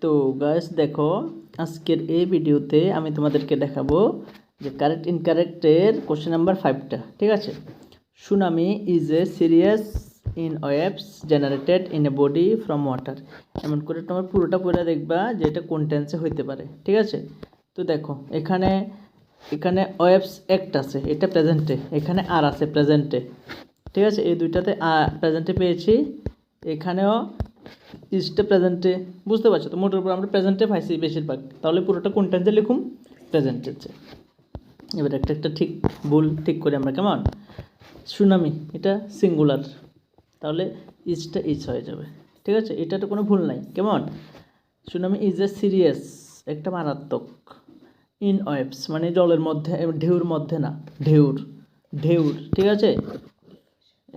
তো গাইস দেখো, আজকের এই ভিডিওতে আমি তোমাদেরকে দেখাবো যে কারেক্ট ইনকারেক্টের কোশ্চেন নাম্বার 5টা। ঠিক আছে। Tsunami is a serious in waves generated in a body from water. এমন করে তোমার পুরোটা পড়ে দেখবা যে এটা কোন টেন্সে হইতে পারে। ঠিক আছে। তো দেখো এখানে এখানে ওয়েভস একটা আছে, এটা প্রেজেন্টে, এখানে আর আছে প্রেজেন্টে। ঠিক আছে, এই দুইটাতে প্রেজেন্টে পেয়েছি, এখানেও ইজটা প্রেজেন্টে। বুঝতে পারছো তো, মোটের উপর আমরা প্রেজেন্টে পাইছি বেশিরভাগ। তাহলে পুরোটা কোন টেন্সে লিখুম? প্রেজেন্টেতে। এবার একটা একটা ঠিক ভুল ঠিক করে আমরা, কেমন? সুনামি এটা সিঙ্গুলার, তাহলে ইজটা ইজ হয়ে যাবে। ঠিক আছে, এটাতে কোনো ভুল নাই। কেমন? সুনামি ইজ এ সিরিয়াস, একটা মারাত্মক। ইন ওয়েভস মানে জলের মধ্যে, ঢেউর মধ্যে না, ঢেউর ঢেউর। ঠিক আছে,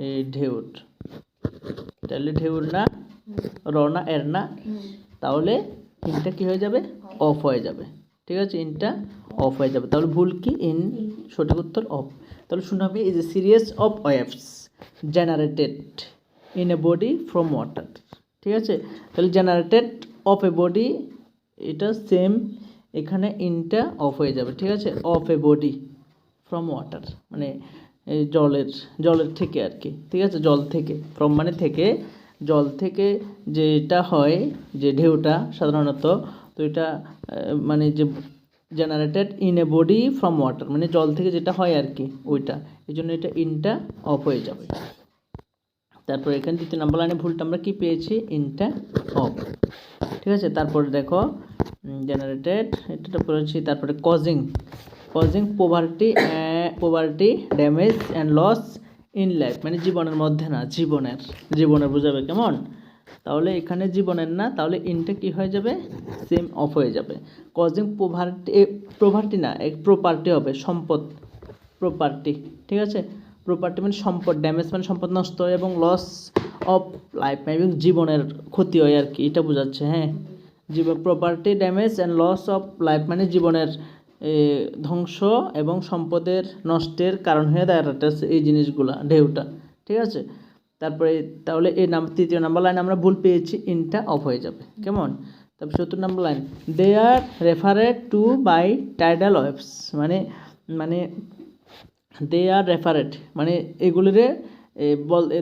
এই ঢেউর, তাহলে ঢেউর না, র না, এর না, তাহলে ইনটা কি হয়ে যাবে? অফ হয়ে যাবে। ঠিক আছে, ইনটা অফ হয়ে যাবে। তাহলে ভুল কি? ইন, সঠিক উত্তর অফ। তাহলে tsunami is a serious of waves generated in a body from water. ঠিক আছে, তাহলে জেনারেটেড অফ এ বডি, এটা সেম, এখানে ইনটা অফ হয়ে যাবে। ঠিক আছে, of A body from water মানে এই জলের থেকে আর কি। ঠিক আছে, জল থেকে, ফ্রম মানে থেকে, জল থেকে যেটা হয়, যে ঢেউটা সাধারণত, তো এটা মানে যে generated in a body from water মানে জল থেকে যেটা হয় আর কি, ওইটা। এই জন্য এটা ইনটা অফ হয়ে যাবে। তারপর এখানে দ্বিতীয় নম্বর লাইনে ভুলটা আমরা কি পেয়েছি? ইনটা অফ। ঠিক আছে, তারপরে দেখো জেনারেটেড, এটা পড়েছি। তারপরে causing poverty damage and loss in life মানে জীবনের মধ্যে না, জীবনের বোঝাবে। কেমন? তাহলে এখানে জীবনের না, তাহলে ইনটা কি হয়ে যাবে? সেম অফ হয়ে যাবে। কজিং প্রপার্টি না, এক প্রপার্টি হবে, সম্পদ, প্রপার্টি। ঠিক আছে, প্রপার্টি মানে সম্পদ, ড্যামেজ মানে সম্পদ নষ্ট হয়, এবং লস অফ লাইফ এবং জীবনের ক্ষতি হয় আর কি, এটা বোঝাচ্ছে। হ্যাঁ, property damage and loss of life মানে জীবনের ধ্বংস এবং সম্পদের নষ্টের কারণ হয়ে দাঁড়াচ্ছে এই জিনিসগুলা, ঢেউটা। ঠিক আছে, তারপরে তাহলে এই তৃতীয় নাম্বার লাইন আমরা ভুল পেয়েছি, ইনটা অফ হয়ে যাবে। কেমন? তারপর চতুর্থ number line, they are referred to by tidal waves মানে দে আর রেফারেড মানে এগুলিরে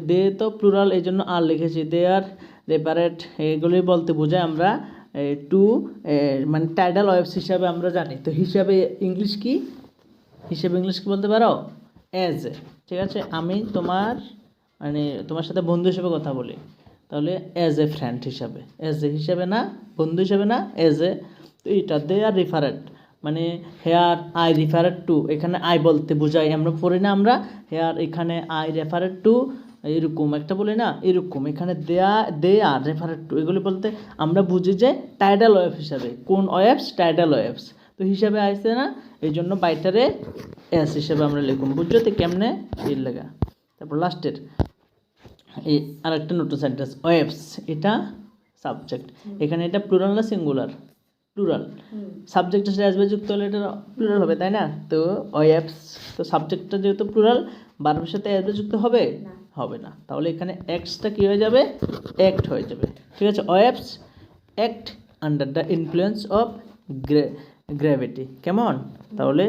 দে তো প্লুরাল, এই জন্য আর লিখেছি। দে আর রেফারেড এগুলি বলতে বোঝায় আমরা টু মানে টাইডাল ওয়েভস হিসাবে আমরা জানি। তো হিসাবে ইংলিশ কি বলতে পারো? As a. ঠিক আছে, আমি তোমার সাথে বন্ধু হিসেবে কথা বলি, তাহলে অ্যাজ এ ফ্রেন্ড হিসাবে, অ্যাজ এ হিসাবে না, বন্ধু হিসাবে না, অ্যাজ এ। তো এইটা দে আর রেফারেড মানে হেয়ার আই রেফারেড টু, এখানে আই বলতে বোঝাই, আমরা পড়ি না আমরা হেয়ার, এখানে আই রেফারেড টু, এরকম একটা বলি না, এরকম এখানে দে আর রেফারেড টু, এগুলি বলতে আমরা বুঝি যে টাইডাল ওয়েভ হিসাবে। কোন ওয়েভস? Tidal waves. তো হিসাবে আসছে না, এই জন্য বাইটারে এস হিসাবে আমরা লিখুন। বুঝছো তো কেমনে এর লেগা। তারপর লাস্টের এই আরেকটা নতুন সেন্টেন্স, ওয়েভস, এটা সাবজেক্ট। এখানে এটা প্লুরাল না সিঙ্গুলার? প্লুরাল। সাবজেক্টের সাথে অ্যাসবে যুক্ত হলে এটা প্লুরাল হবে, তাই না? তো ওয়েভস, তো সাবজেক্টটা যেহেতু প্লুরাল, ভার্বের সাথে অ্যাসবে যুক্ত হবে না, তাহলে এখানে এক্সটা কি হয়ে যাবে? অ্যাক্ট হয়ে যাবে। ঠিক আছে, waves act under the influence of gravity. কেমন? তাহলে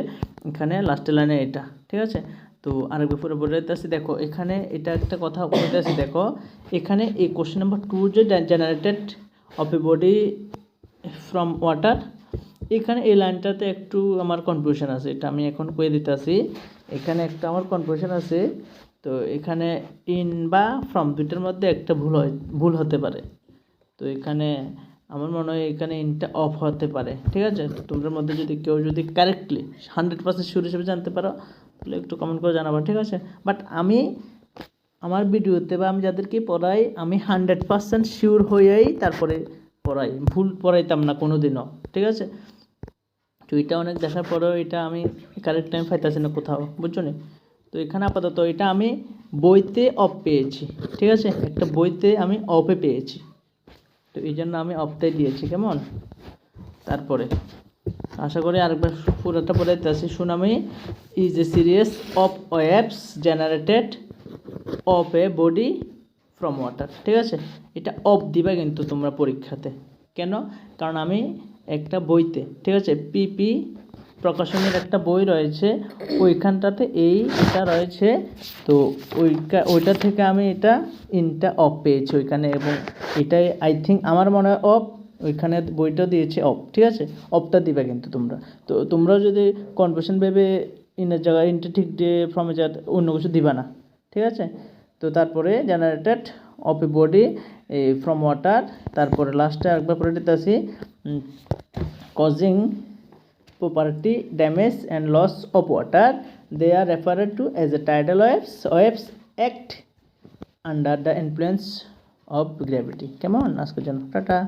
এখানে লাস্টের লাইনে এটা। ঠিক আছে, তো আরেকবার পুরো বলে দিতেছি। দেখো এখানে এটা একটা কথা বলতেছি, দেখো এখানে এই কোশ্চেন নাম্বার 2 যে generated of A body from water, এখানে এই লাইনটাতে একটু আমার কনফিউশন আছে, এটা আমি এখন কয়ে দিতেছি। এখানে একটা আমার কনফিউশন আছে। তো এখানে ইন বা ফ্রম দুইটার মধ্যে একটা ভুল হতে পারে। তো এখানে আমার মনে হয় এখানে ইনটা অফ হতে পারে। ঠিক আছে, তো তোমাদের মধ্যে যদি কেউ কারেক্টলি 100% শিওর হিসেবে জানতে পারো, তাহলে একটু কমেন্ট করে জানাবো। ঠিক আছে, বাট আমি আমার ভিডিওতে বা আমি যাদেরকে পড়াই, আমি 100% শিওর হয়েই তারপরে পড়াই, ভুল পড়াইতাম না কোনো দিনও। ঠিক আছে, তো এটা অনেক দেখার পরেও এটা আমি কারেক্ট টাইম পাইতেছি না কোথাও, বুঝছো নি? তো এখানে আপাতত এটা আমি বইতে অফ পেয়েছি। ঠিক আছে, একটা বইতে আমি অফে পেয়েছি, তো এই জন্য আমি অফটাই দিয়েছি। কেমন? তারপরে আশা করি আরেকবার পুরোটা পড়ে আসি। Tsunami is a serious of waves generated of A body from water. ঠিক আছে, এটা অফ দিবা কিন্তু তোমরা পরীক্ষাতে, কেন? কারণ আমি একটা বইতে, ঠিক আছে, পিপি প্রকাশনীর একটা বই রয়েছে, ওইখানটাতে এইটা রয়েছে, তো ওইটা থেকে আমি ইনটা অফ পেয়েছি ওইখানে, এবং এটাই আই থিঙ্ক আমার মনে হয় অফ, ওইখানে বইটা দিয়েছে অফ, ঠিক আছে, অফটা দিবে কিন্তু তোমরা। তো তোমরাও যদি কনভার্সন ভেবে ইনের জায়গায় ইনটা ঠিক দিয়ে ফ্রমের জায়গায় অন্য কিছু দিবা না, ঠিক আছে। তো তারপরে generated of A body from water, তারপরে লাস্টে একবার পরে দিতেছি causing property damage and loss of water, they are referred to as a tidal waves act under the influence of gravity. কেমন? আজকের জন্য টাটা।